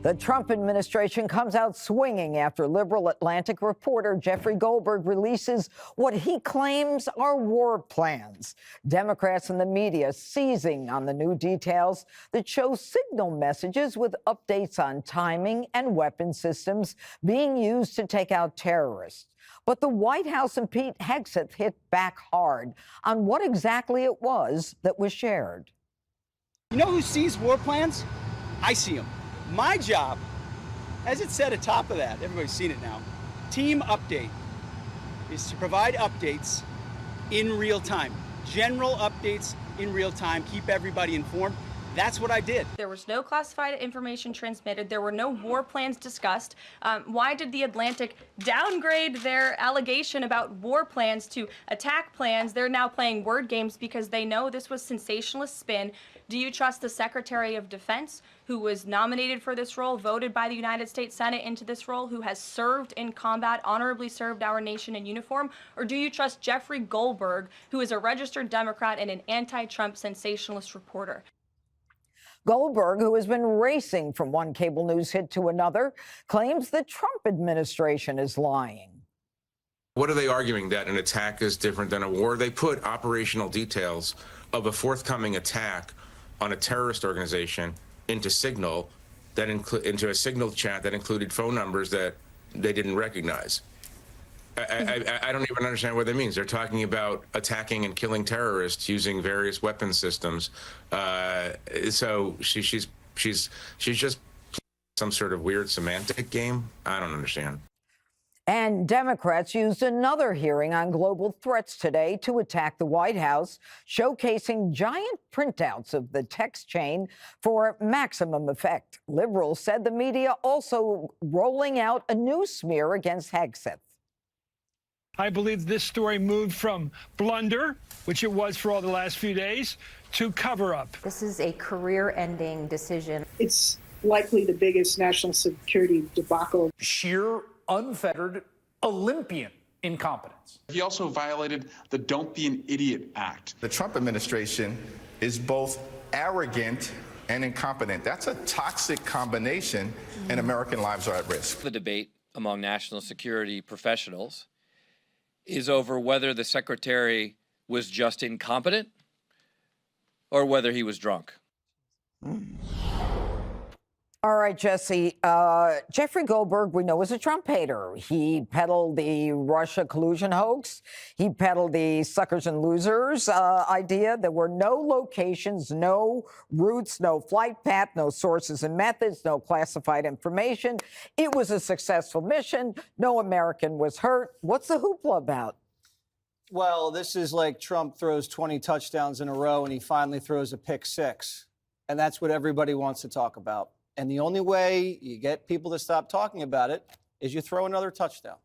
The Trump administration comes out swinging after liberal Atlantic reporter Jeffrey Goldberg releases what he claims are war plans. Democrats and the media seizing on the new details that show signal messages with updates on timing and weapon systems being used to take out terrorists. But the White House and Pete Hegseth hit back hard on what exactly it was that was shared. You know who sees war plans? I see them. My job, as it said at top of that, everybody's seen it now, team update, is to provide updates in real time. General updates in real time, keep everybody informed. That's what I did. There was no classified information transmitted. There were no war plans discussed. Why did the Atlantic downgrade their allegation about war plans to attack plans? They're now playing word games because they know this was sensationalist spin. Do you trust the Secretary of Defense, who was nominated for this role, voted by the United States Senate into this role, who has served in combat, honorably served our nation in uniform? Or do you trust Jeffrey Goldberg, who is a registered Democrat and an anti-Trump sensationalist reporter? Goldberg, who has been racing from one cable news hit to another, claims the Trump administration is lying. What are they arguing, that an attack is different than a war? They put operational details of a forthcoming attack on a terrorist organization into Signal, into a Signal chat that included phone numbers that they didn't recognize. I don't even understand what that means. They're talking about attacking and killing terrorists using various weapon systems. So she's just some sort of weird semantic game. I don't understand. And Democrats used another hearing on global threats today to attack the White House, showcasing giant printouts of the text chain for maximum effect. Liberals said the media also rolling out a new smear against Hegseth. I believe this story moved from blunder, which it was for all the last few days, to cover up. This is a career-ending decision. It's likely the biggest national security debacle. Sheer, unfettered, Olympian incompetence. He also violated the Don't Be an Idiot Act. The Trump administration is both arrogant and incompetent. That's a toxic combination, and American lives are at risk. The debate among national security professionals is over whether the secretary was just incompetent or whether he was drunk. All right, Jesse. Jeffrey Goldberg, we know, is a Trump hater. He peddled the Russia collusion hoax. He peddled the suckers and losers idea. There were no locations, no routes, no flight path, no sources and methods, no classified information. It was a successful mission. No American was hurt. What's the hoopla about? Well, this is like Trump throws 20 touchdowns in a row and he finally throws a pick six. And that's what everybody wants to talk about. And the only way you get people to stop talking about it is you throw another touchdown.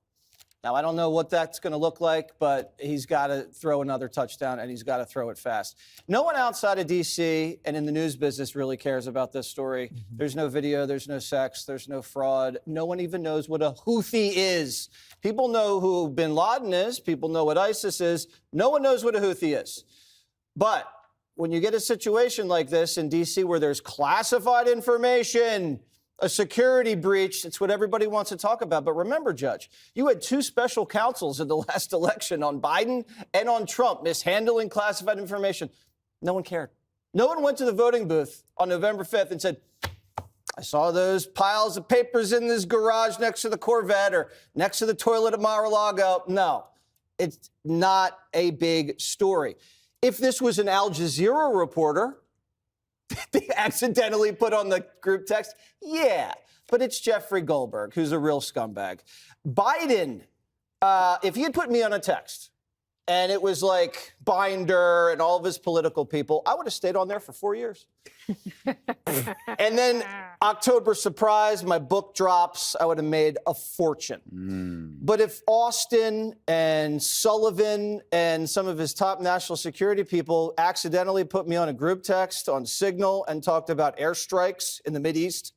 Now, I don't know what that's going to look like, but he's got to throw another touchdown, and he's got to throw it fast. No one outside of D.C. and in the news business really cares about this story. There's no video. There's no sex. There's no fraud. No one even knows what a Houthi is. People know who bin Laden is. People know what ISIS is. No one knows what a Houthi is. But when you get a situation like this in D.C. where there's classified information, a security breach, it's what everybody wants to talk about. But remember, Judge, you had two special counsels in the last election on Biden and on Trump mishandling classified information. No one cared. No one went to the voting booth on November 5th and said, I saw those piles of papers in this garage next to the Corvette or next to the toilet at Mar-a-Lago. No, it's not a big story. If this was an Al Jazeera reporter, they accidentally put on the group text, yeah, but it's Jeffrey Goldberg, who's a real scumbag. Biden, if he had put me on a text and it was like Binder and all of his political people, I would have stayed on there for 4 years. And then October surprise, my book drops, I would have made a fortune. But if Austin and Sullivan and some of his top national security people accidentally put me on a group text on Signal and talked about airstrikes in the Mideast,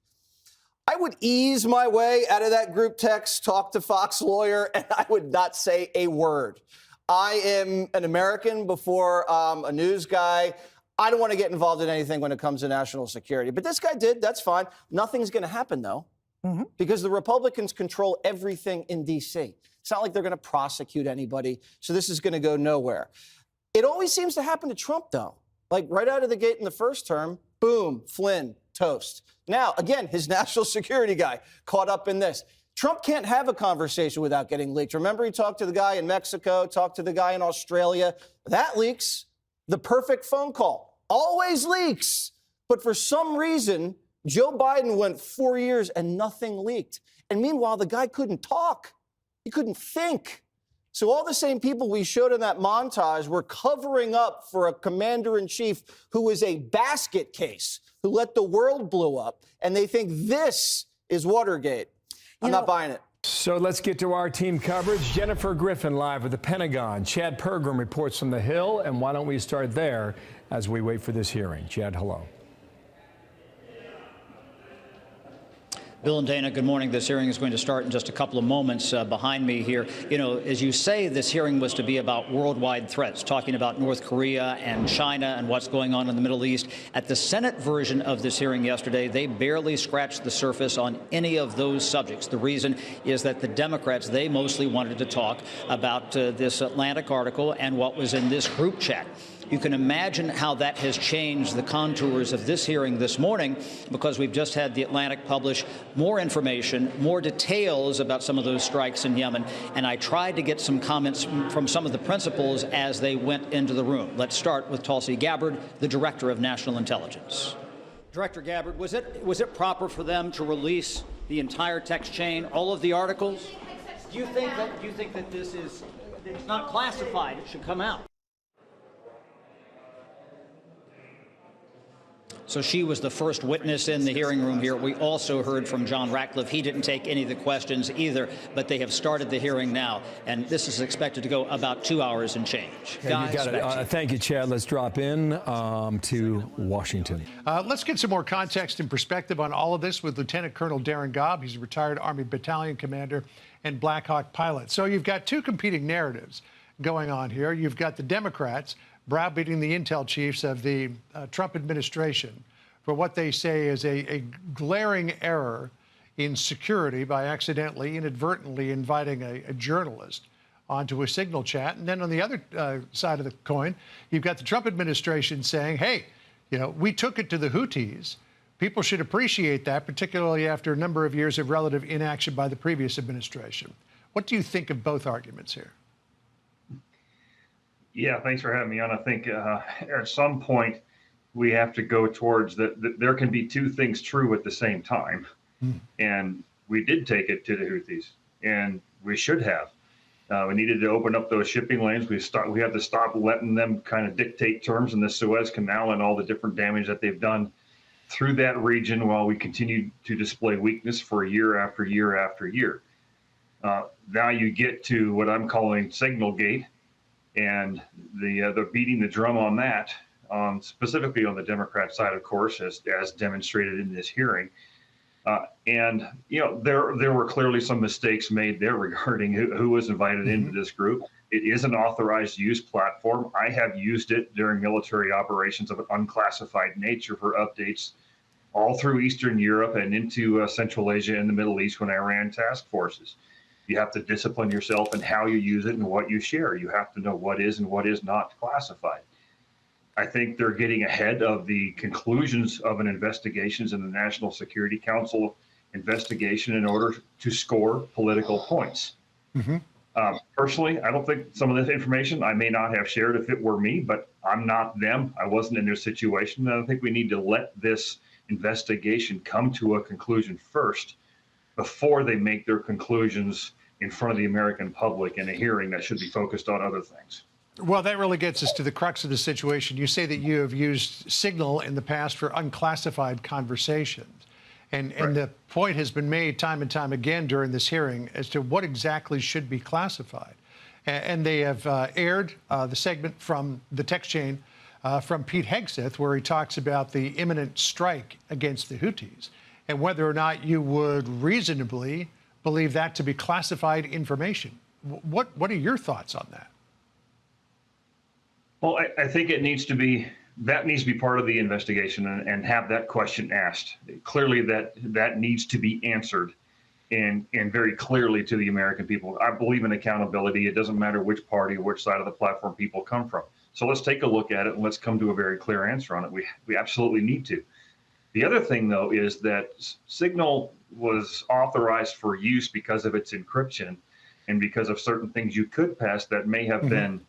I would ease my way out of that group text, talk to Fox lawyer, and I would not say a word. I am an American before a news guy. I don't want to get involved in anything when it comes to national security. But this guy did. That's fine. Nothing's going to happen, though, because the Republicans control everything in D.C. It's not like they're going to prosecute anybody. So this is going to go nowhere. It always seems to happen to Trump, though. Like right out of the gate in the first term, boom, Flynn, toast. Now, again, his national security guy caught up in this. Trump can't have a conversation without getting leaked. Remember, he talked to the guy in Mexico, talked to the guy in Australia. That leaks. The perfect phone call always leaks. But for some reason, Joe Biden went 4 years and nothing leaked. And meanwhile, the guy couldn't talk. He couldn't think. So all the same people we showed in that montage were covering up for a commander-in-chief who is a basket case, who let the world blow up. And they think this is Watergate. I'm not buying it. So let's get to our team coverage. Jennifer Griffin live with the Pentagon. Chad Pergram reports from the Hill. And why don't we start there as we wait for this hearing? Chad, hello. Bill and Dana, good morning. This hearing is going to start in just a couple of moments behind me here. You know, as you say, this hearing was to be about worldwide threats, talking about North Korea and China and what's going on in the Middle East. At the Senate version of this hearing yesterday, they barely scratched the surface on any of those subjects. The reason is that the Democrats, they mostly wanted to talk about this Atlantic article and what was in this group chat. You can imagine how that has changed the contours of this hearing this morning, because we've just had The Atlantic publish more information, more details about some of those strikes in Yemen. And I tried to get some comments from some of the principals as they went into the room. Let's start with Tulsi Gabbard, the Director of National Intelligence. Director Gabbard, was it proper for them to release the entire text chain, all of the articles? Do you think that this is it's not classified? It should come out. So she was the first witness in the hearing room here. We also heard from John Ratcliffe. He didn't take any of the questions either, but they have started the hearing now. And this is expected to go about 2 hours and change. Yeah, you got it. Thank you, Chad. Let's drop in to Washington. Let's get some more context and perspective on all of this with Lieutenant Colonel Darren Gobb. He's a retired Army battalion commander and Black Hawk pilot. So you've got two competing narratives going on here. You've got the Democrats browbeating the intel chiefs of the Trump administration for what they say is a glaring error in security by accidentally, inadvertently inviting a journalist onto a signal chat. And then on the other side of the coin, you've got the Trump administration saying, hey, you know, we took it to the Houthis. People should appreciate that, particularly after a number of years of relative inaction by the previous administration. What do you think of both arguments here? Yeah, thanks for having me on. I think at some point we have to go towards that there can be two things true at the same time. And we did take it to the Houthis, and we should have. We needed to open up those shipping lanes. We had to stop letting them kind of dictate terms in the Suez Canal and all the different damage that they've done through that region while we continued to display weakness for year after year after year. Now you get to what I'm calling Signal Gate, and the beating the drum on that, specifically on the Democrat side, of course, as demonstrated in this hearing. And, you know, there were clearly some mistakes made there regarding who was invited into this group. It is an authorized use platform. I have used it during military operations of an unclassified nature for updates all through Eastern Europe and into Central Asia and the Middle East when I ran task forces. You have to discipline yourself in how you use it and what you share. You have to know what is and what is not classified. I think they're getting ahead of the conclusions of an investigations in the National Security Council investigation in order to score political points. Personally, I don't think some of this information I may not have shared if it were me, but I'm not them. I wasn't in their situation. And I think we need to let this investigation come to a conclusion first before they make their conclusions in front of the American public in a hearing that should be focused on other things. Well, that really gets us to the crux of the situation. You say that you have used Signal in the past for unclassified conversations. And the point has been made time and time again during this hearing as to what exactly should be classified. And they have aired the segment from the text chain from Pete Hegseth, where he talks about the imminent strike against the Houthis and whether or not you would reasonably believe that to be classified information. What are your thoughts on that? Well, I think it needs to be that needs to be part of the investigation and have that question asked. Clearly that needs to be answered and very clearly to the American people. I believe in accountability. It doesn't matter which party, which side of the platform people come from. So let's take a look at it and let's come to a very clear answer on it. We absolutely need to. The other thing, though, is that Signal was authorized for use because of its encryption and because of certain things you could pass that may have been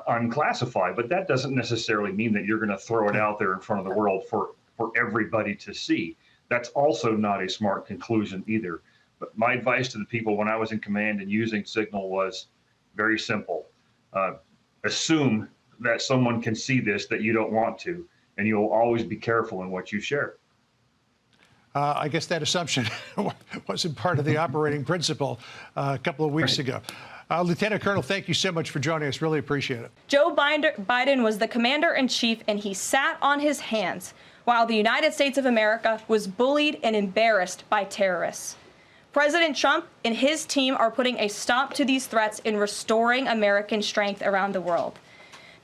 unclassified. But that doesn't necessarily mean that you're going to throw it out there in front of the world for everybody to see. That's also not a smart conclusion either. But my advice to the people when I was in command and using Signal was very simple. Assume that someone can see this that you don't want to, and you'll always be careful in what you share. I guess that assumption wasn't part of the operating principle a couple of weeks ago. Lieutenant Colonel, thank you so much for joining us. Really appreciate it. Joe Biden was the commander-in-chief, and he sat on his hands while the United States of America was bullied and embarrassed by terrorists. President Trump and his team are putting a stop to these threats in restoring American strength around the world.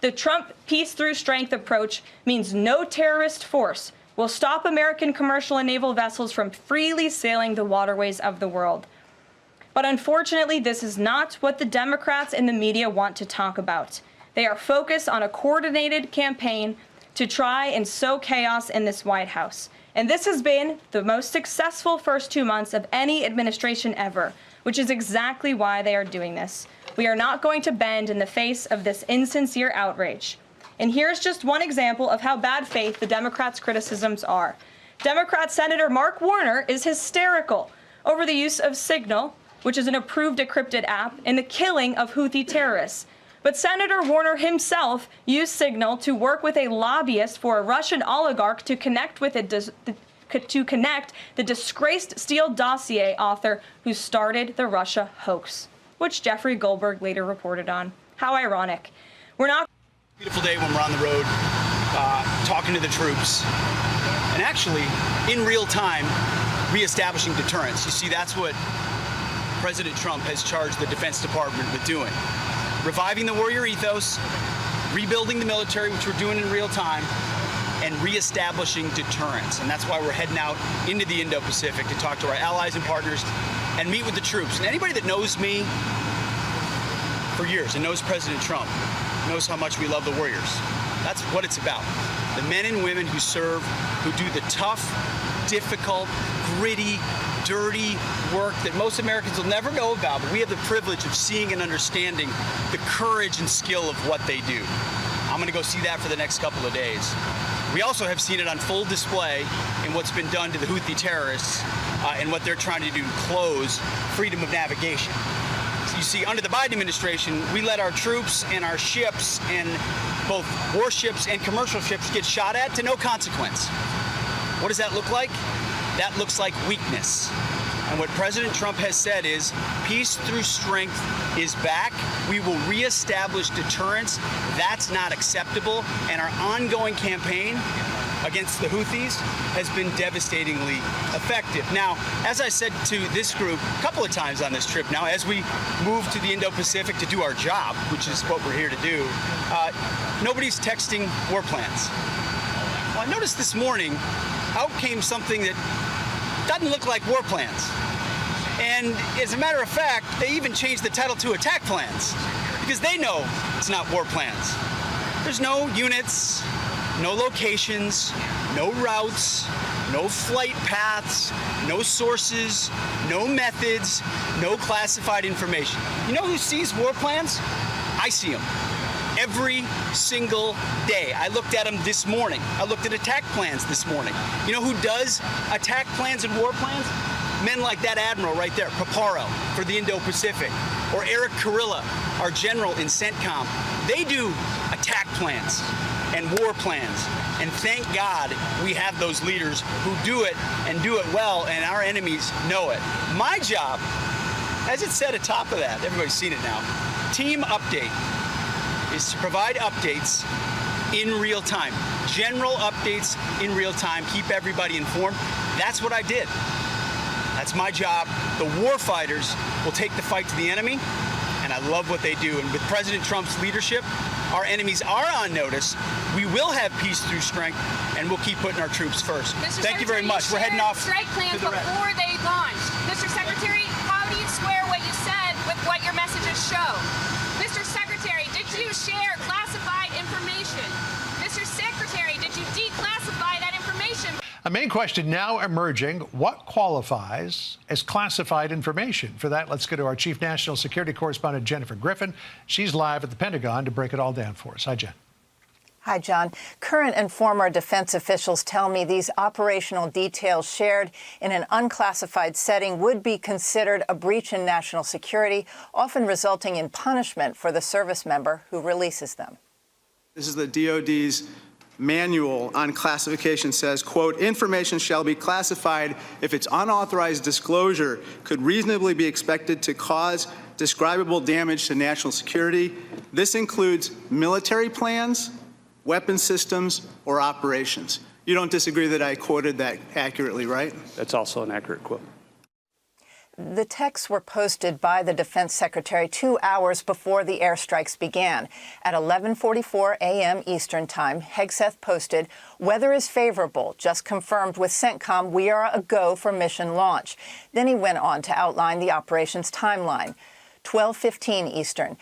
The Trump peace through strength approach means no terrorist force will stop American commercial and naval vessels from freely sailing the waterways of the world. But unfortunately, this is not what the Democrats and the media want to talk about. They are focused on a coordinated campaign to try and sow chaos in this White House. And this has been the most successful first 2 months of any administration ever, which is exactly why they are doing this. We are not going to bend in the face of this insincere outrage. And here's just one example of how bad faith the Democrats' criticisms are. Democrat Senator Mark Warner is hysterical over the use of Signal, which is an approved decrypted app, in the killing of Houthi terrorists. But Senator Warner himself used Signal to work with a lobbyist for a Russian oligarch to connect with the disgraced Steele dossier author who started the Russia hoax, which Jeffrey Goldberg later reported on. How ironic. We're not. Beautiful day when we're on the road talking to the troops and actually in real time reestablishing deterrence. You see, that's what President Trump has charged the Defense Department with doing. Reviving the warrior ethos, rebuilding the military, which we're doing in real time, and reestablishing deterrence. And that's why we're heading out into the Indo-Pacific to talk to our allies and partners and meet with the troops. And anybody that knows me for years and knows President Trump knows how much we love the warriors. That's what it's about. The men and women who serve, who do the tough, difficult, gritty, dirty work that most Americans will never know about, but we have the privilege of seeing and understanding the courage and skill of what they do. I'm going to go see that for the next couple of days. We also have seen it on full display in what's been done to the Houthi terrorists and what they're trying to do to close freedom of navigation. You see, under the Biden administration, we let our troops and our ships and both warships and commercial ships get shot at to no consequence. What does that look like? That looks like weakness. And what President Trump has said is peace through strength is back. We will reestablish deterrence. That's not acceptable. And our ongoing campaign against the Houthis has been devastatingly effective. Now, as I said to this group a couple of times on this trip now, as we move to the Indo-Pacific to do our job, which is what we're here to do, nobody's texting war plans. Well, I noticed this morning out came something that doesn't look like war plans. And as a matter of fact, they even changed the title to attack plans because they know it's not war plans. There's no units, no locations, no routes, no flight paths, no sources, no methods, no classified information. You know who sees war plans? I see them every single day. I looked at them this morning. I looked at attack plans this morning. You know who does attack plans and war plans? Men like that admiral right there, Paparo, for the Indo-Pacific, or Eric Kurilla, our general in CENTCOM. They do attack plans and war plans. And thank God we have those leaders who do it and do it well, and our enemies know it. My job, as it said atop of that, everybody's seen it now, team update, is to provide updates in real time. General updates in real time, keep everybody informed. That's what I did. That's my job. The war fighters will take the fight to the enemy, and I love what they do. And with President Trump's leadership, Our enemies are on notice. We will have peace through strength, and we'll keep putting our troops first. Thank you very much. We're heading off strike plans before they launched. Mr. Secretary, how do you square what you said with what your messages show? Mr. Secretary, did you share classified information? Mr. Secretary, did you declassify that information? A main question now emerging: what qualifies as classified information? For that, let's go to our chief national security correspondent, Jennifer Griffin. She's live at the Pentagon to break it all down for us. Hi, Jen. Hi, John. Current and former defense officials tell me these operational details shared in an unclassified setting would be considered a breach in national security, often resulting in punishment for the service member who releases them. This is the DoD's manual on classification. Says, quote, information shall be classified if its unauthorized disclosure could reasonably be expected to cause describable damage to national security. This includes military plans, weapon systems, or operations. You don't disagree that I quoted that accurately, right? That's also an accurate quote. The texts were posted by the defense secretary 2 hours before the airstrikes began. At 11:44 a.m. Eastern Time, Hegseth posted, "Weather is favorable. Just confirmed with CENTCOM we are a go for mission launch." Then he went on to outline the operations timeline. 12:15 Eastern.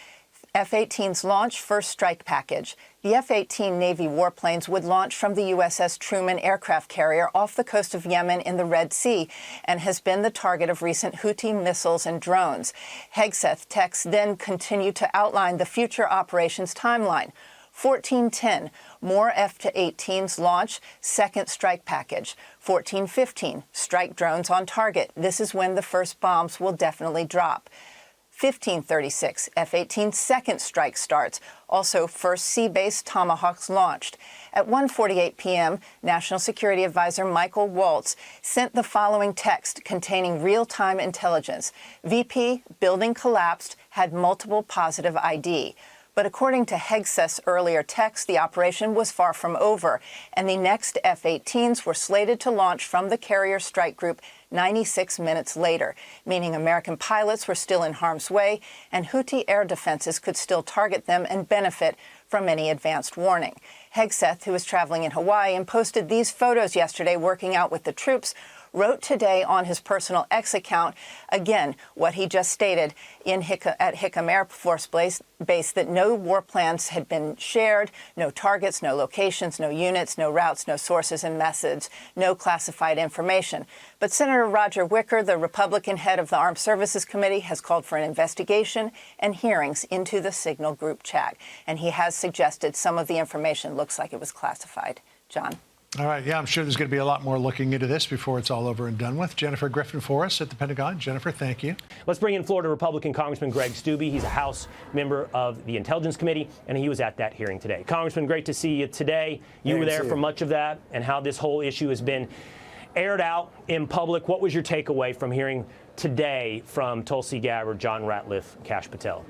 F-18s launch first strike package. The F-18 Navy warplanes would launch from the USS Truman aircraft carrier off the coast of Yemen in the Red Sea and has been the target of recent Houthi missiles and drones. Hegseth texts then continue to outline the future operations timeline. 14:10, more F-18s launch, second strike package. 14:15, strike drones on target. This is when the first bombs will definitely drop. 15:36, F-18 second strike starts. Also, first sea-based Tomahawks launched. At 1:48 p.m., National Security Advisor Michael Waltz sent the following text containing real-time intelligence. VP, building collapsed, had multiple positive ID. But according to Hegseth's earlier text, the operation was far from over, and the next F-18s were slated to launch from the carrier strike group 96 minutes later, meaning American pilots were still in harm's way and Houthi air defenses could still target them and benefit from any advanced warning. Hegseth, who was traveling in Hawaii and posted these photos yesterday working out with the troops, wrote today on his personal X account, again, what he just stated at Hickam Air Force Base, that no war plans had been shared, no targets, no locations, no units, no routes, no sources and methods, no classified information. But Senator Roger Wicker, the Republican head of the Armed Services Committee, has called for an investigation and hearings into the Signal Group chat. And he has suggested some of the information looks like it was classified. John? All right. Yeah, I'm sure there's going to be a lot more looking into this before it's all over and done with. Jennifer Griffin for us at the Pentagon. Jennifer, thank you. Let's bring in Florida Republican Congressman Greg Steube. He's a House member of the Intelligence Committee, and he was at that hearing today. Congressman, great to see you today. You were there for much of that and how this whole issue has been aired out in public. What was your takeaway from hearing today from Tulsi Gabbard, John Ratliff, Kash Patel?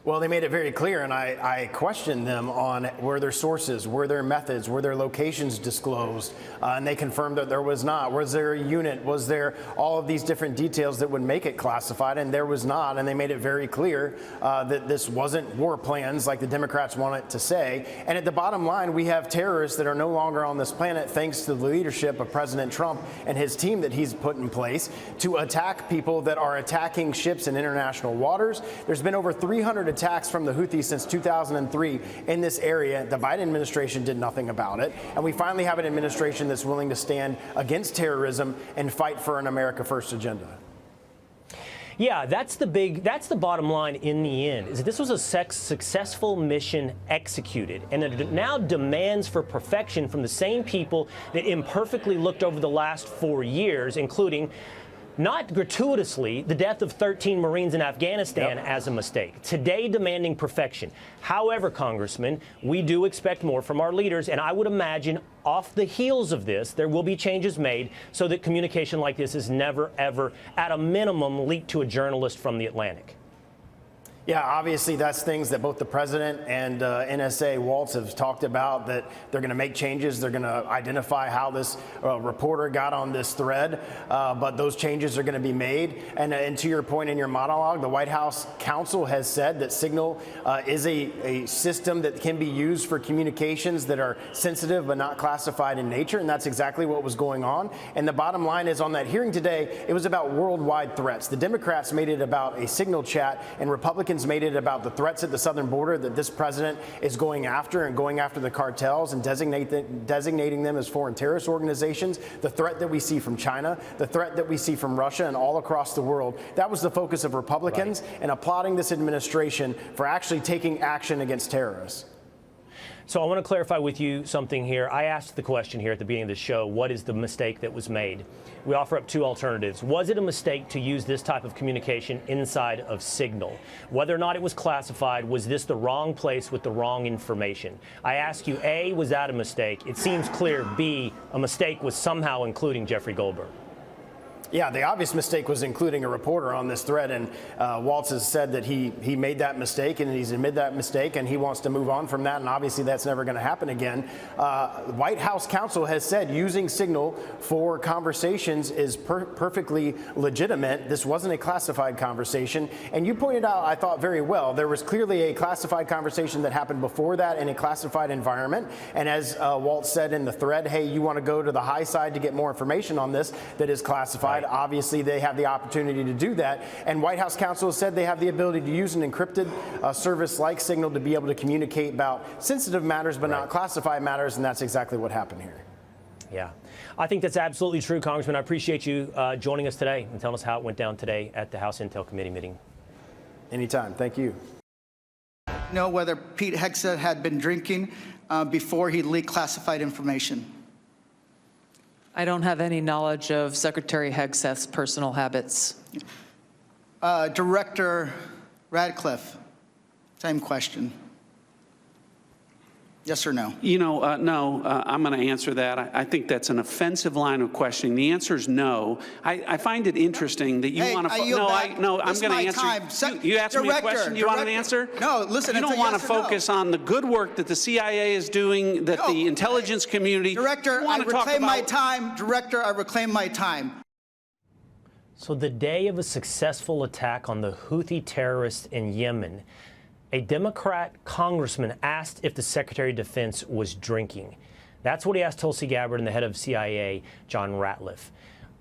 Well, they made it very clear, and I questioned them on were their sources, were their methods, were their locations disclosed, and they confirmed that there was not. Was there a unit? Was there all of these different details that would make it classified? And there was not, and they made it very clear that this wasn't war plans like the Democrats want it to say. And at the bottom line, we have terrorists that are no longer on this planet thanks to the leadership of President Trump and his team that he's put in place to attack people that are attacking ships in international waters. There's been over 300 attacks from the Houthis since 2003 in this area. The Biden administration did nothing about it. And we finally have an administration that's willing to stand against terrorism and fight for an America First agenda. Yeah, that's the bottom line in the end, is that this was a successful mission executed, and it now demands for perfection from the same people that imperfectly looked over the last 4 years, including, not gratuitously, the death of 13 Marines in Afghanistan as a mistake. Today demanding perfection. However, Congressman, we do expect more from our leaders, and I would imagine off the heels of this, there will be changes made so that communication like this is never, ever, at a minimum, leaked to a journalist from The Atlantic. Yeah, obviously that's things that both the president and NSA Waltz have talked about, that they're going to make changes. They're going to identify how this reporter got on this thread, but those changes are going to be made. And to your point in your monologue, the White House counsel has said that Signal is a system that can be used for communications that are sensitive but not classified in nature, and that's exactly what was going on. And the bottom line is, on that hearing today, it was about worldwide threats. The Democrats made it about a Signal chat, and Republicans made it about the threats at the southern border that this president is going after, and going after the cartels and designating them as foreign terrorist organizations, the threat that we see from China, the threat that we see from Russia and all across the world. That was the focus of Republicans, and applauding this administration for actually taking action against terrorists. So I want to clarify with you something here. I asked the question here at the beginning of the show, what is the mistake that was made? We offer up two alternatives. Was it a mistake to use this type of communication inside of Signal? Whether or not it was classified, was this the wrong place with the wrong information? I ask you, A, was that a mistake? It seems clear. B, a mistake was somehow including Jeffrey Goldberg. Yeah, the obvious mistake was including a reporter on this thread, and Waltz has said that he made that mistake, and he's admitted that mistake, and he wants to move on from that, and obviously that's never going to happen again. White House counsel has said using Signal for conversations is perfectly legitimate. This wasn't a classified conversation, and you pointed out, I thought very well, there was clearly a classified conversation that happened before that in a classified environment, and as Waltz said in the thread, hey, you want to go to the high side to get more information on this that is classified. Obviously, they have the opportunity to do that. And White House counsel has said they have the ability to use an encrypted service like Signal to be able to communicate about sensitive matters but not classified matters, and that's exactly what happened here. Yeah, I think that's absolutely true, Congressman. I appreciate you joining us today and telling us how it went down today at the House Intel Committee meeting. Anytime. Thank you. Know whether Pete Hegseth had been drinking before he leaked classified information? I don't have any knowledge of Secretary Hegseth's personal habits. Director Radcliffe, same question. Yes or no? You know, no, I'm going to answer that. I think that's an offensive line of questioning. The answer is no. I find it interesting that you want to. No, I'm going to answer. You asked me a question. You want an answer? No, listen. You don't want to focus on the good work that the CIA is doing, that the intelligence community. Director, I reclaim my time. Director, I reclaim my time. So the day of a successful attack on the Houthi terrorists in Yemen, a Democrat congressman asked if the Secretary of Defense was drinking. That's what he asked Tulsi Gabbard and the head of CIA, John Ratliff,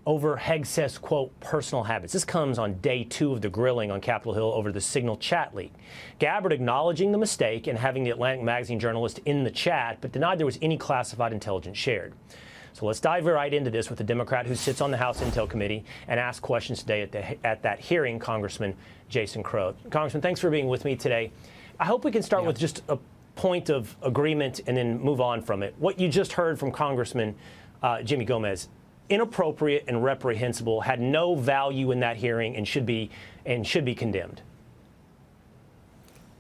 over Hegseth's, quote, personal habits. This comes on day 2 of the grilling on Capitol Hill over the Signal chat leak. Gabbard acknowledging the mistake and having the Atlantic magazine journalist in the chat, but denied there was any classified intelligence shared. So let's dive right into this with the Democrat who sits on the House Intel Committee and ask questions today at that hearing, Congressman Jason Crow. Congressman, thanks for being with me today. I hope we can start with just a point of agreement and then move on from it. What you just heard from Congressman Jimmy Gomez, inappropriate and reprehensible, had no value in that hearing and should be condemned.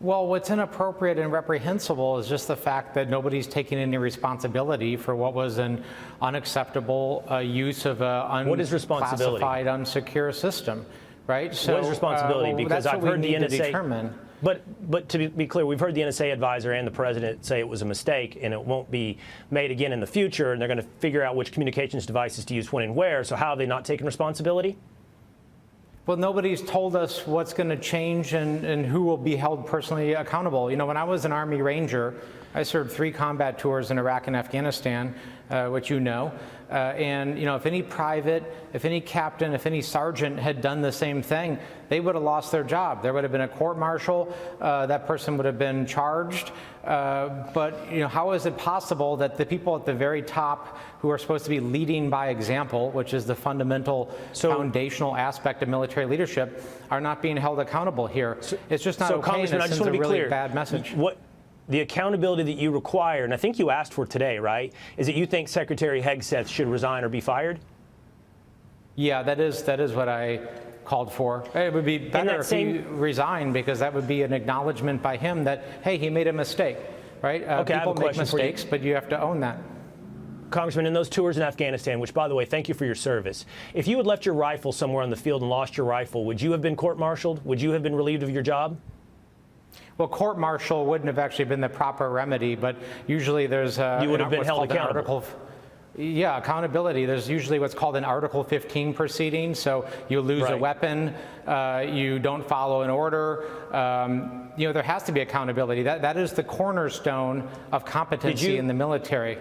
Well, what's inappropriate and reprehensible is just the fact that nobody's taking any responsibility for what was an unacceptable use of an unclassified, unsecure system, right? So, what is responsibility? Because I've heard the NSA. But to be clear, we've heard the NSA advisor and the president say it was a mistake and it won't be made again in the future, and they're going to figure out which communications devices to use when and where. So how have they not taken responsibility? Well, nobody's told us what's going to change and who will be held personally accountable. You know, when I was an Army Ranger, I served 3 combat tours in Iraq and Afghanistan, which you know. And, you know, if any private, if any captain, if any sergeant had done the same thing, they would have lost their job. There would have been a court-martial. That person would have been charged. But, you know, how is it possible that the people at the very top who are supposed to be leading by example, which is the fundamental foundational aspect of military leadership, are not being held accountable here? It's just not okay, and it sends a really bad message. The accountability that you require, and I think you asked for today, right, is that you think Secretary Hegseth should resign or be fired? Yeah, that is what I called for. It would be better if he resigned, because that would be an acknowledgement by him that, hey, he made a mistake, right? People make mistakes, but you have to own that. Congressman, in those tours in Afghanistan, which, by the way, thank you for your service, if you had left your rifle somewhere on the field and lost your rifle, would you have been court-martialed? Would you have been relieved of your job? Well, court-martial wouldn't have actually been the proper remedy, but usually there's you would have been held accountable. Yeah, accountability. There's usually what's called an Article 15 proceeding. So you lose a weapon, you don't follow an order. There has to be accountability. That is the cornerstone of competency in the military.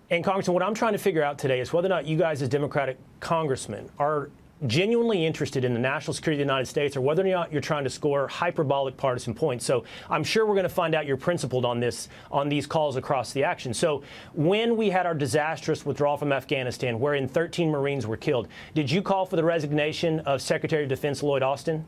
And Congressman, what I'm trying to figure out today is whether or not you guys as Democratic congressmen are genuinely interested in the national security of the United States, or whether or not you're trying to score hyperbolic partisan points. So I'm sure we're going to find out you're principled on this, on these calls across the action. So when we had our disastrous withdrawal from Afghanistan, wherein 13 Marines were killed, did you call for the resignation of Secretary of Defense Lloyd Austin?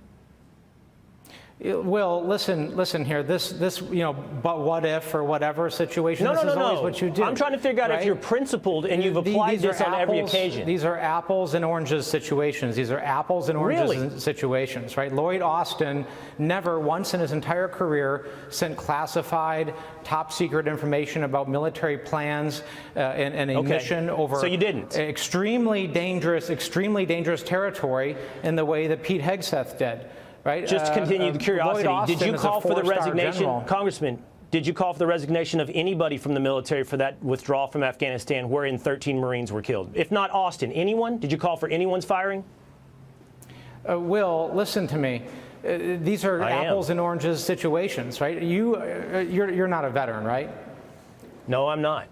Well, listen here. This, but what if or whatever situation. No, this no, is no, always no. what you do. I'm trying to figure out if you're principled and you've applied this on every occasion. These are apples and oranges situations. These are apples and oranges situations, right? Lloyd Austin never once in his entire career sent classified, top secret information about military plans and a mission over. So you didn't. Extremely dangerous territory in the way that Pete Hegseth did. Right? Just to continue the curiosity, did you call for the resignation, Congressman, did you call for the resignation of anybody from the military for that withdrawal from Afghanistan wherein 13 Marines were killed? If not Austin, anyone? Did you call for anyone's firing? Will, listen to me. These are apples and oranges situations, right? You're not a veteran, right? No, I'm not.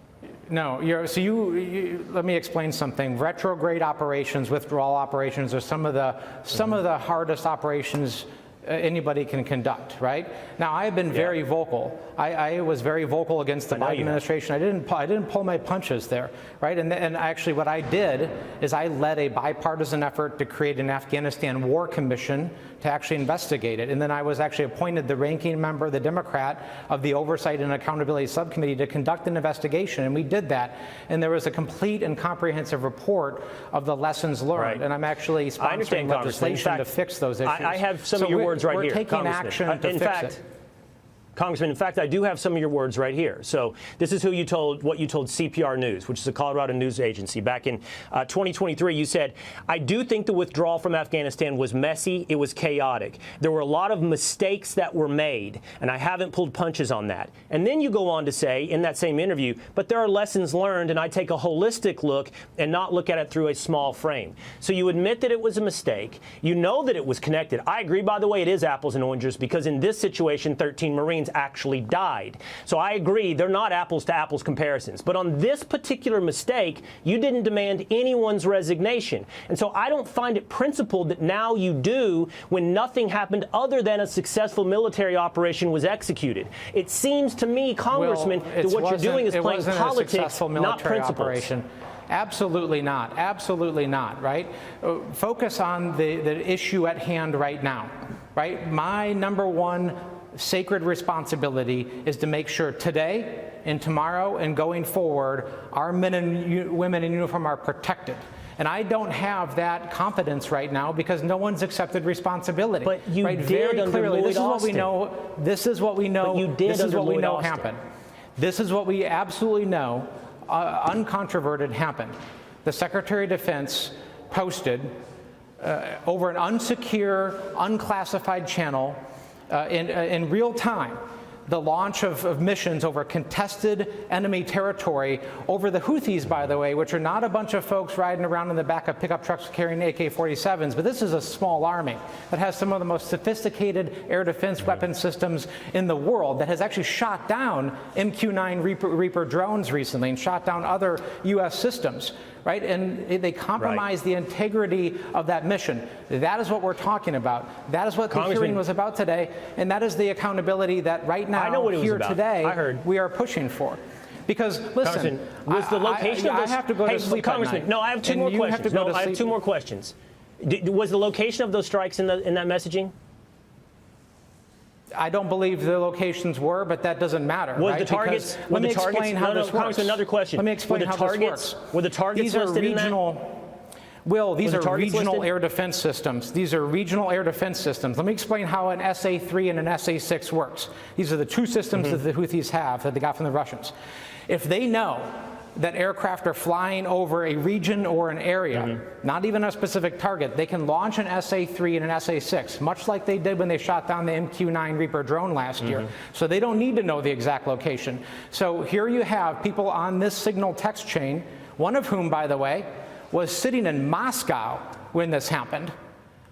No, let me explain something. Retrograde operations, withdrawal operations are some of the hardest operations anybody can conduct, right? Now, I have been very vocal. I was very vocal against the Biden administration. I didn't pull my punches there, right? And actually what I did is I led a bipartisan effort to create an Afghanistan War Commission to actually investigate it. And then I was actually appointed the ranking member, the Democrat, of the Oversight and Accountability Subcommittee to conduct an investigation. And we did that. And there was a complete and comprehensive report of the lessons learned. Right. And I'm actually sponsoring legislation to fix those issues. I have some of your words right here. We're taking action to fix it. Congressman, in fact, I do have some of your words right here. So this is what you told CPR News, which is a Colorado news agency. Back in 2023, you said, I do think the withdrawal from Afghanistan was messy. It was chaotic. There were a lot of mistakes that were made, and I haven't pulled punches on that. And then you go on to say in that same interview, but there are lessons learned, and I take a holistic look and not look at it through a small frame. So you admit that it was a mistake. You know that it was connected. I agree, by the way, it is apples and oranges, because in this situation, 13 Marines actually died. So I agree, they're not apples to apples comparisons. But on this particular mistake, you didn't demand anyone's resignation. And so I don't find it principled that now you do when nothing happened other than a successful military operation was executed. It seems to me, Congressman, that what you're doing is playing politics, not principles. Operation. Absolutely not. Absolutely not, right? Focus on the issue at hand right now, right? My number one sacred responsibility is to make sure today and tomorrow and going forward, our men and women in uniform are protected. And I don't have that confidence right now because no one's accepted responsibility. But you right? did Very under clearly. Lloyd This is what we Austin. know. This is what we know. But you did this is under what we Lloyd know Austin. happened. This is what we absolutely know, uncontroverted, happened. The Secretary of Defense posted over an unsecure, unclassified channel in real time the launch of missions over contested enemy territory over the Houthis, by the way, which are not a bunch of folks riding around in the back of pickup trucks carrying AK-47s, but this is a small army that has some of the most sophisticated air defense weapon systems in the world that has actually shot down MQ-9 Reaper drones recently and shot down other U.S. systems. Right? And they compromise the integrity of that mission. That is what we're talking about. That is what the hearing was about today. And that is the accountability that right now, here today, we are pushing for. Because, listen, was the location of those, I have to go to sleep Congressman, at night. no, I have two more questions. No, I have two more questions. Was the location of those strikes in that messaging? I don't believe the locations were, but that doesn't matter. Was right? the targets? Let me explain how this works. Congressman, another question. Let me explain how this works. Were the targets listed in that? Will, these are regional listed? air defense systems. These are regional air defense systems. Let me explain how an SA-3 and an SA-6 works. These are the two systems that the Houthis have that they got from the Russians. If they know that aircraft are flying over a region or an area, not even a specific target, they can launch an SA-3 and an SA-6, much like they did when they shot down the MQ-9 Reaper drone last year. So they don't need to know the exact location. So here you have people on this signal text chain, one of whom, by the way, was sitting in Moscow when this happened.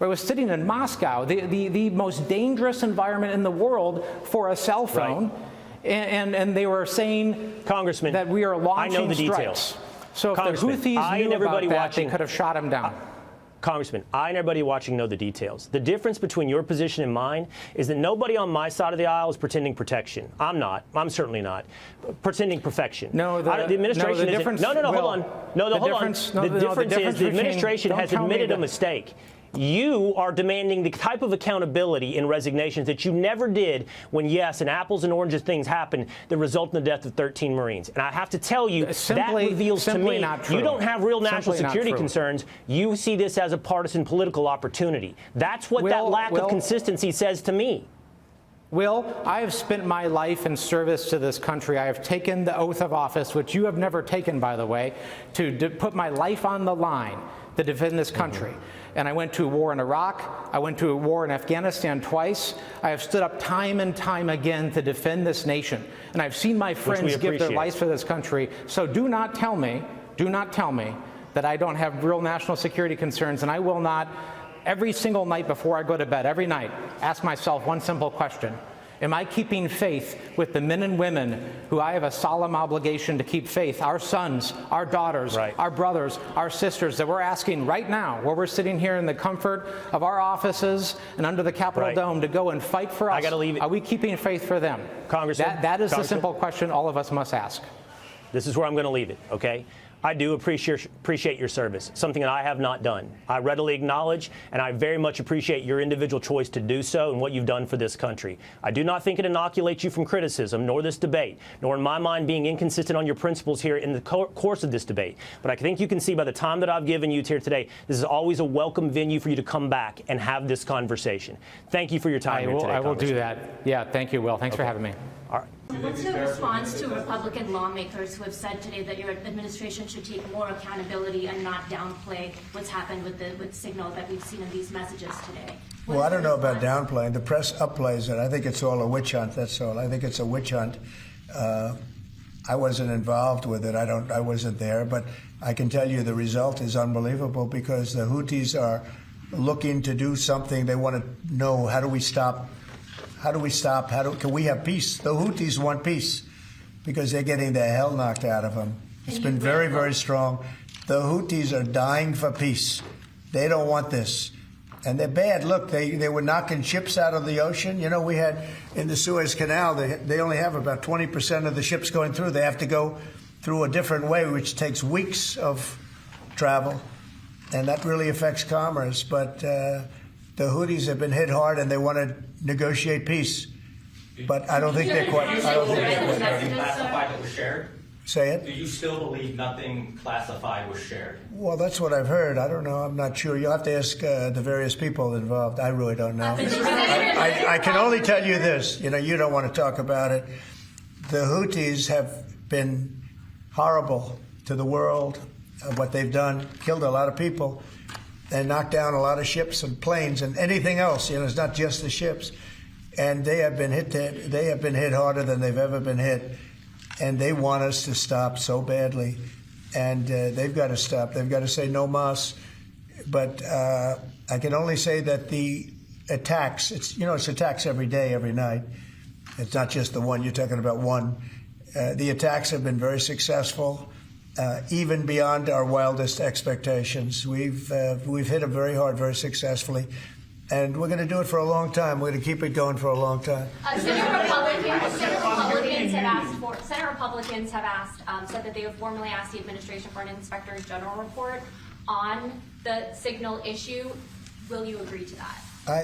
It was sitting in Moscow, the most dangerous environment in the world for a cell phone. Right. And they were saying, Congressman, that we are launching I know the strikes. Details. So if the Houthis knew about that, they could have shot him down. Congressman, I and everybody watching know the details. The difference between your position and mine is that nobody on my side of the aisle is pretending protection. I'm not. I'm certainly not. Pretending perfection. No, the administration difference, hold on. Hold on. The difference is the administration has admitted a mistake. You are demanding the type of accountability in resignations that you never did when, yes, and apples and oranges things happen that result in the death of 13 Marines. And I have to tell you, that reveals to me you don't have real national security concerns. You see this as a partisan political opportunity. That's what that lack of consistency says to me. Will, I have spent my life in service to this country. I have taken the oath of office, which you have never taken, by the way, to put my life on the line to defend this country. And I went to a war in Iraq. I went to a war in Afghanistan twice. I have stood up time and time again to defend this nation. And I've seen my friends give their lives for this country. So do not tell me that I don't have real national security concerns. And I will not, every single night before I go to bed, every night, ask myself one simple question. Am I keeping faith with the men and women who I have a solemn obligation to keep faith, our sons, our daughters, our brothers, our sisters, that we're asking right now, where we're sitting here in the comfort of our offices and under the Capitol Dome, to go and fight for us? Are we keeping faith for them? Congressman, that is the simple question all of us must ask. This is where I'm going to leave it, okay? I do appreciate your service, something that I have not done. I readily acknowledge, and I very much appreciate your individual choice to do so and what you've done for this country. I do not think it inoculates you from criticism, nor this debate, nor in my mind being inconsistent on your principles here in the course of this debate. But I think you can see by the time that I've given you here today, this is always a welcome venue for you to come back and have this conversation. Thank you for your time here today, I will do that. Yeah, thank you, Will. Thanks for having me. All right. What's your response to Republican lawmakers who have said today that your administration should take more accountability and not downplay what's happened with the signal that we've seen in these messages today? Well, I don't know about downplaying. The press upplays it. I think it's all a witch hunt. That's all. I think it's a witch hunt. I wasn't involved with it. I wasn't there, but I can tell you the result is unbelievable because the Houthis are looking to do something. They want to know, how do we stop? How do we stop? Can we have peace? The Houthis want peace because they're getting the hell knocked out of them. It's been very, very strong. The Houthis are dying for peace. They don't want this. And they're bad. Look, they were knocking ships out of the ocean. You know, we had in the Suez Canal, they only have about 20% of the ships going through. They have to go through a different way, which takes weeks of travel. And that really affects commerce. But the Houthis have been hit hard, and they want to negotiate peace. But I don't think they're quite. I don't think they're quite ready. Classified that was shared? Say it? Do you still believe nothing classified was shared? Well, that's what I've heard. I don't know. I'm not sure. You'll have to ask the various people involved. I really don't know. I can only tell you this. You know, you don't want to talk about it. The Houthis have been horrible to the world. What they've done, killed a lot of people, and knocked down a lot of ships and planes and anything else. You know, it's not just the ships. And they have been hit. They have been hit harder than they've ever been hit. And they want us to stop so badly. And they've got to stop. They've got to say no mas. But I can only say that the attacks, it's attacks every day, every night. It's not just the one. You're talking about one. The attacks have been very successful. Even beyond our wildest expectations. We've hit them very hard, very successfully, and we're going to do it for a long time. We're going to keep it going for a long time. Senate Republicans have asked, said that they have formally asked the administration for an Inspector General report on the signal issue. Will you agree to that?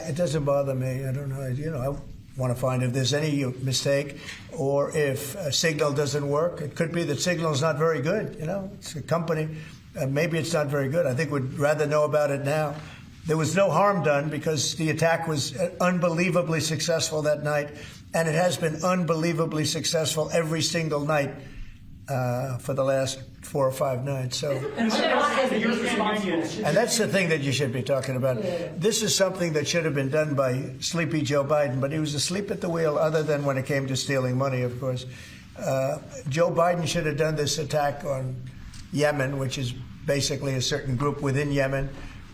It doesn't bother me. I don't know. I want to find if there's any mistake or if a signal doesn't work. It could be that signal is not very good. You know, it's a company. Maybe it's not very good. I think we'd rather know about it now. There was no harm done because the attack was unbelievably successful that night, and it has been unbelievably successful every single night for the last 4 or 5 nights. So, and that's the thing that you should be talking about. This is something that should have been done by sleepy Joe Biden, but he was asleep at the wheel, other than when it came to stealing money, of course. Joe Biden should have done this attack on Yemen, which is basically a certain group within Yemen,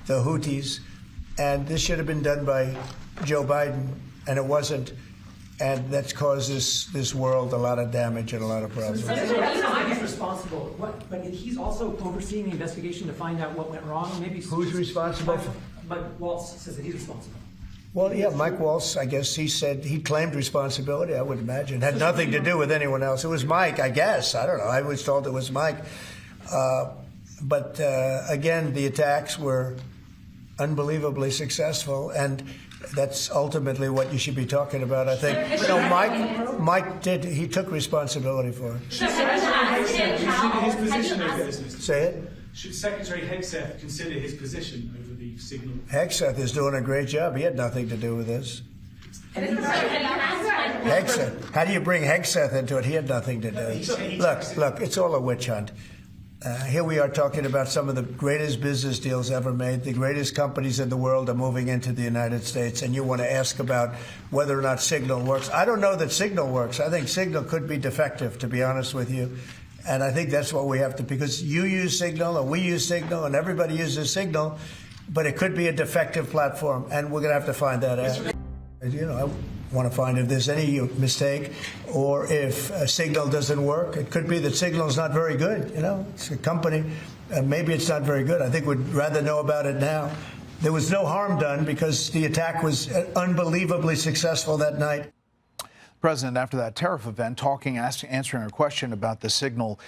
the Houthis, and this should have been done by Joe Biden, and it wasn't. And that's caused this world a lot of damage and a lot of problems. He's responsible, but he's also overseeing the investigation to find out what went wrong. Maybe who's responsible? Mike Waltz says that he's responsible. Well, yeah, Mike Waltz, I guess he said he claimed responsibility, I would imagine. Had nothing to do with anyone else. It was Mike, I guess. I don't know. I was told it was Mike. But again, the attacks were unbelievably successul, and that's ultimately what you should be talking about, I think. You know, Mike he took responsibility for it. Should Secretary Hegseth consider his position over this? Say it? Should Secretary Hegseth consider his position over the signal? Hegseth is doing a great job. He had nothing to do with this. Hegseth. How do you bring Hegseth into it? He had nothing to do. Look, it's all a witch hunt. Here we are talking about some of the greatest business deals ever made. The greatest companies in the world are moving into the United States, and you want to ask about whether or not Signal works. I don't know that Signal works. I think Signal could be defective, to be honest with you. And I think that's what we have to, because you use Signal, and we use Signal, and everybody uses Signal, but it could be a defective platform, and we're going to have to find that out. You know, I want to find if there's any mistake, or if Signal doesn't work. It could be that Signal is not very good. You know, it's a company. Maybe it's not very good. I think we'd rather know about it now. There was no harm done because the attack was unbelievably successful that night. President, after that tariff event, answering a question about the Signal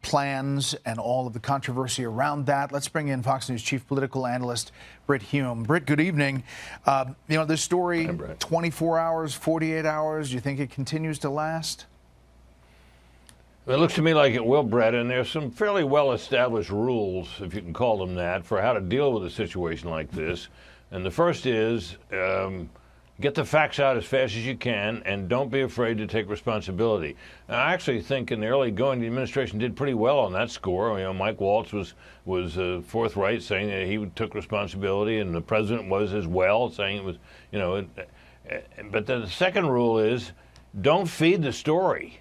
plans and all of the controversy around that. Let's bring in Fox News chief political analyst Brit Hume. Brit, good evening. You know, this story, 24 hours, 48 hours, do you think it continues to last? It looks to me like it will, Brett, and there's some fairly well-established rules, if you can call them that, for how to deal with a situation like this. And the first is get the facts out as fast as you can, and don't be afraid to take responsibility. And I actually think in the early going, the administration did pretty well on that score. You know, Mike Waltz was forthright, saying that he took responsibility, and the president was as well, saying it was, you know. But then the second rule is don't feed the story.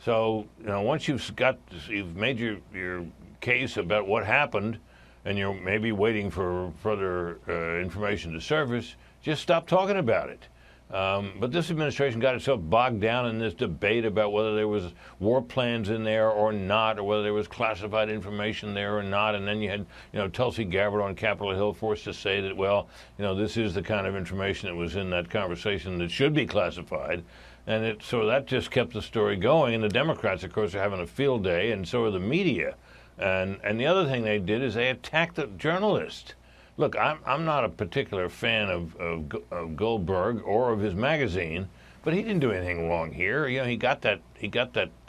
So, you know, once you've made your case about what happened, and you're maybe waiting for further information to surface, just stop talking about it. But this administration got itself bogged down in this debate about whether there was war plans in there or not, or whether there was classified information there or not. And then you had, you know, Tulsi Gabbard on Capitol Hill forced to say that, well, you know, this is the kind of information that was in that conversation that should be classified. And so that just kept the story going. And the Democrats, of course, are having a field day, and so are the media. And the other thing they did is they attacked the journalist. Look, I'm not a particular fan of Goldberg or of his magazine, but he didn't do anything wrong here. You know, he got that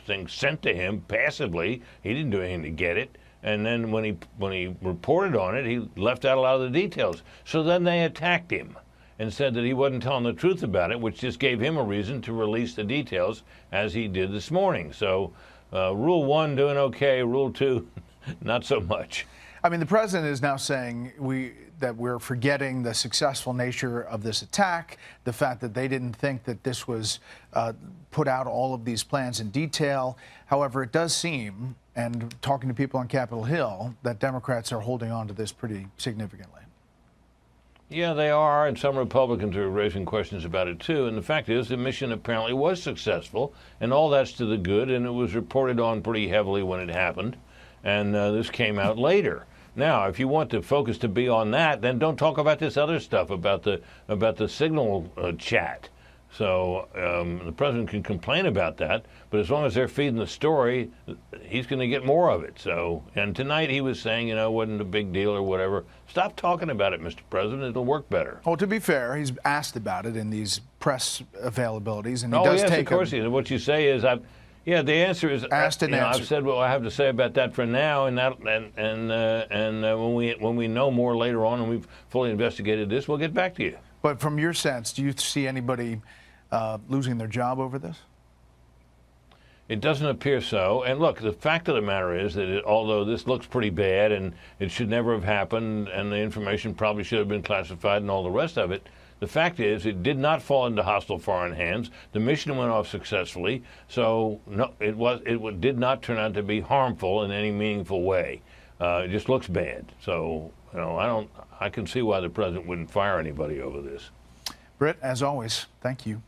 thing sent to him passively. He didn't do anything to get it. And then when he reported on it, he left out a lot of the details. So then they attacked him and said that he wasn't telling the truth about it, which just gave him a reason to release the details, as he did this morning. So Rule 1, doing okay. Rule 2, not so much. I mean, the president is now saying that we're forgetting the successful nature of this attack, the fact that they didn't think that this was put out all of these plans in detail. However, it does seem, and talking to people on Capitol Hill, that Democrats are holding on to this pretty significantly. Yeah, they are, and some Republicans are raising questions about it, too. And the fact is, the mission apparently was successful, and all that's to the good, and it was reported on pretty heavily when it happened. And this came out later. Now, if you want the focus to be on that, then don't talk about this other stuff about the Signal chat. So the president can complain about that, but as long as they're feeding the story, he's going to get more of it. So, and tonight he was saying, you know, it wasn't a big deal or whatever. Stop talking about it, Mr. President. It'll work better. Well, to be fair, he's asked about it in these press availabilities, and he does take. Of course, what you say is, yeah, the answer is asked and answered. I've said what I have to say about that for now, and when we know more later on and we've fully investigated this, we'll get back to you. But from your sense, do you see anybody losing their job over this? It doesn't appear so. And look, the fact of the matter is that although this looks pretty bad and it should never have happened and the information probably should have been classified and all the rest of it, the fact is it did not fall into hostile foreign hands. The mission went off successfully. So no, it did not turn out to be harmful in any meaningful way. It just looks bad. So, I can see why the president wouldn't fire anybody over this. Britt, as always, thank you.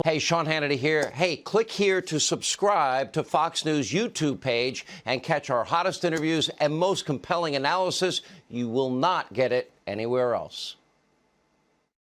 Hey, Sean Hannity here. Hey, click here to subscribe to Fox News YouTube page and catch our hottest interviews and most compelling analysis. You will not get it anywhere else.